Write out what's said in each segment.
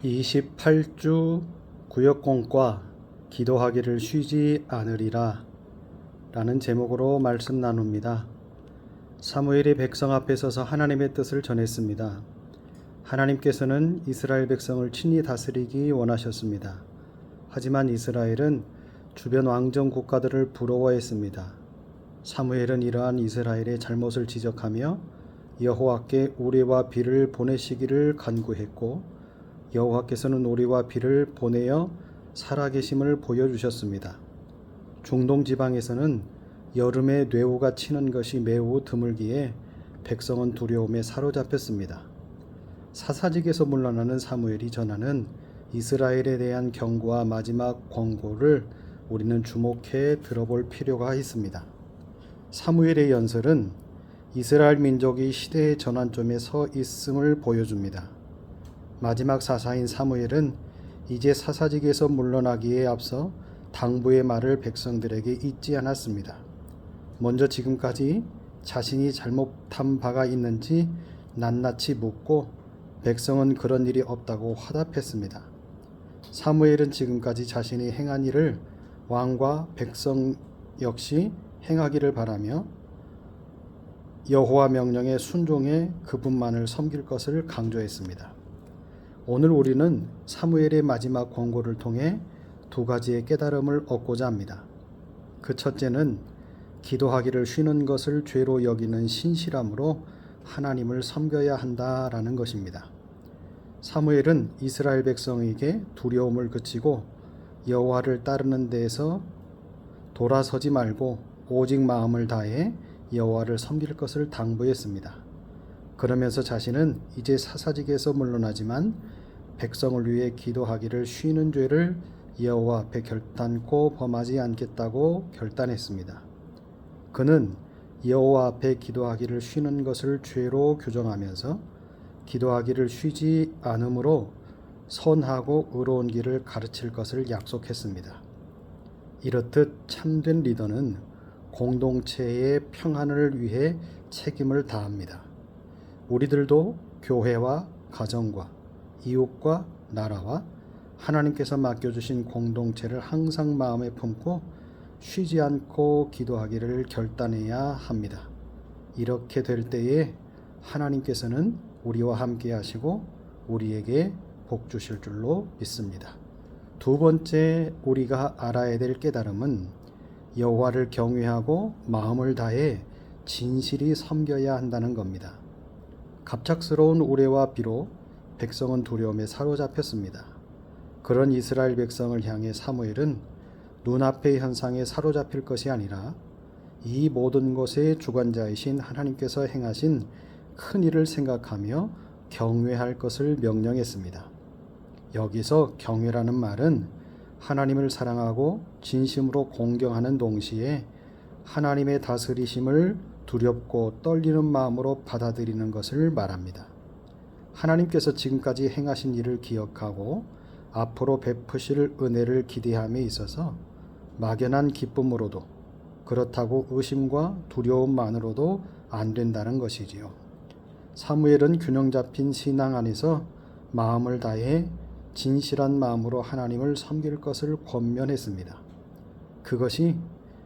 28주 구역공과 기도하기를 쉬지 않으리라 라는 제목으로 말씀 나눕니다. 사무엘이 백성 앞에 서서 하나님의 뜻을 전했습니다. 하나님께서는 이스라엘 백성을 친히 다스리기 원하셨습니다. 하지만 이스라엘은 주변 왕정 국가들을 부러워했습니다. 사무엘은 이러한 이스라엘의 잘못을 지적하며 여호와께 우리와 비를 보내시기를 간구했고, 여호와께서는 우리와 비를 보내어 살아계심을 보여주셨습니다. 중동 지방에서는 여름에 뇌우가 치는 것이 매우 드물기에 백성은 두려움에 사로잡혔습니다. 사사직에서 물러나는 사무엘이 전하는 이스라엘에 대한 경고와 마지막 권고를 우리는 주목해 들어볼 필요가 있습니다. 사무엘의 연설은 이스라엘 민족이 시대의 전환점에 서 있음을 보여줍니다. 마지막 사사인 사무엘은 이제 사사직에서 물러나기에 앞서 당부의 말을 백성들에게 잊지 않았습니다. 먼저 지금까지 자신이 잘못한 바가 있는지 낱낱이 묻고 백성은 그런 일이 없다고 화답했습니다. 사무엘은 지금까지 자신이 행한 일을 왕과 백성 역시 행하기를 바라며 여호와 명령에 순종해 그분만을 섬길 것을 강조했습니다. 오늘 우리는 사무엘의 마지막 권고를 통해 두 가지의 깨달음을 얻고자 합니다. 그 첫째는 기도하기를 쉬는 것을 죄로 여기는 신실함으로 하나님을 섬겨야 한다라는 것입니다. 사무엘은 이스라엘 백성에게 두려움을 그치고 여호와를 따르는 데에서 돌아서지 말고 오직 마음을 다해 여호와를 섬길 것을 당부했습니다. 그러면서 자신은 이제 사사직에서 물러나지만 백성을 위해 기도하기를 쉬는 죄를 여호와 앞에 결단코 범하지 않겠다고 결단했습니다. 그는 여호와 앞에 기도하기를 쉬는 것을 죄로 규정하면서 기도하기를 쉬지 않으므로 선하고 의로운 길을 가르칠 것을 약속했습니다. 이렇듯 참된 리더는 공동체의 평안을 위해 책임을 다합니다. 우리들도 교회와 가정과 이웃과 나라와 하나님께서 맡겨주신 공동체를 항상 마음에 품고 쉬지 않고 기도하기를 결단해야 합니다. 이렇게 될 때에 하나님께서는 우리와 함께 하시고 우리에게 복 주실 줄로 믿습니다. 두 번째 우리가 알아야 될 깨달음은 여호와를 경외하고 마음을 다해 진실이 섬겨야 한다는 겁니다. 갑작스러운 우레와 비로 백성은 두려움에 사로잡혔습니다. 그런 이스라엘 백성을 향해 사무엘은 눈앞의 현상에 사로잡힐 것이 아니라 이 모든 것의 주관자이신 하나님께서 행하신 큰 일을 생각하며 경외할 것을 명령했습니다. 여기서 경외라는 말은 하나님을 사랑하고 진심으로 공경하는 동시에 하나님의 다스리심을 두렵고 떨리는 마음으로 받아들이는 것을 말합니다. 하나님께서 지금까지 행하신 일을 기억하고 앞으로 베푸실 은혜를 기대함에 있어서 막연한 기쁨으로도, 그렇다고 의심과 두려움만으로도 안 된다는 것이지요. 사무엘은 균형 잡힌 신앙 안에서 마음을 다해 진실한 마음으로 하나님을 섬길 것을 권면했습니다. 그것이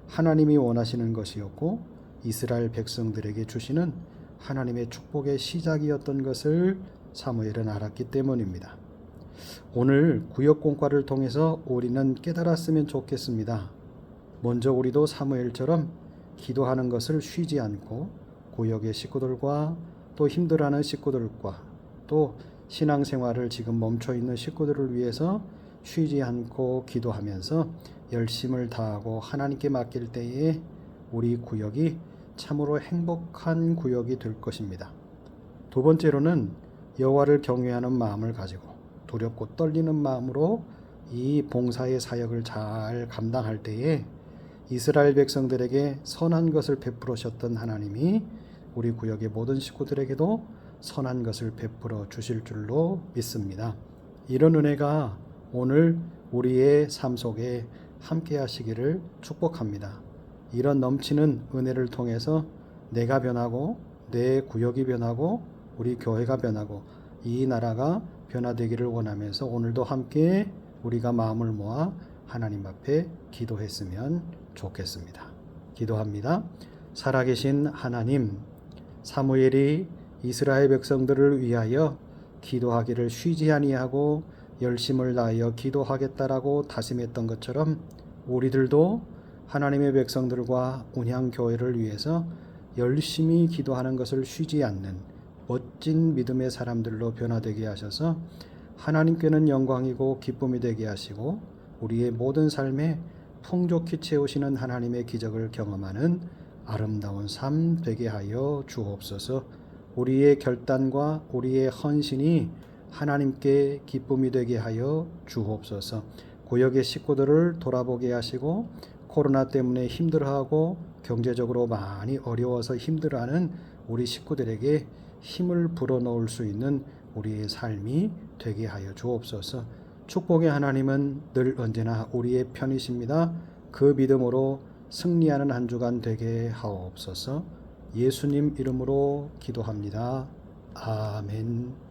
하나님이 원하시는 것이었고 이스라엘 백성들에게 주시는 하나님의 축복의 시작이었던 것을 사무엘은 알았기 때문입니다. 오늘 구역공과를 통해서 우리는 깨달았으면 좋겠습니다. 먼저 우리도 사무엘처럼 기도하는 것을 쉬지 않고 구역의 식구들과 또 힘들어하는 식구들과 또 신앙생활을 지금 멈춰있는 식구들을 위해서 쉬지 않고 기도하면서 열심을 다하고 하나님께 맡길 때에 우리 구역이 참으로 행복한 구역이 될 것입니다. 두 번째로는 여호와를 경외하는 마음을 가지고 두렵고 떨리는 마음으로 이 봉사의 사역을 잘 감당할 때에 이스라엘 백성들에게 선한 것을 베풀으셨던 하나님이 우리 구역의 모든 식구들에게도 선한 것을 베풀어 주실 줄로 믿습니다. 이런 은혜가 오늘 우리의 삶 속에 함께 하시기를 축복합니다. 이런 넘치는 은혜를 통해서 내가 변하고 내 구역이 변하고 우리 교회가 변하고 이 나라가 변화되기를 원하면서 오늘도 함께 우리가 마음을 모아 하나님 앞에 기도했으면 좋겠습니다. 기도합니다. 살아계신 하나님, 사무엘이 이스라엘 백성들을 위하여 기도하기를 쉬지 아니하고 열심을 다하여 기도하겠다라고 다짐했던 것처럼 우리들도 하나님의 백성들과 운향교회를 위해서 열심히 기도하는 것을 쉬지 않는 멋진 믿음의 사람들로 변화되게 하셔서 하나님께는 영광이고 기쁨이 되게 하시고 우리의 모든 삶에 풍족히 채우시는 하나님의 기적을 경험하는 아름다운 삶 되게 하여 주옵소서. 우리의 결단과 우리의 헌신이 하나님께 기쁨이 되게 하여 주옵소서. 구역의 식구들을 돌아보게 하시고 코로나 때문에 힘들어하고 경제적으로 많이 어려워서 힘들어하는 우리 식구들에게 힘을 불어넣을 수 있는 우리의 삶이 되게 하여 주옵소서. 축복의 하나님은 늘 언제나 우리의 편이십니다. 그 믿음으로 승리하는 한 주간 되게 하옵소서. 예수님 이름으로 기도합니다. 아멘.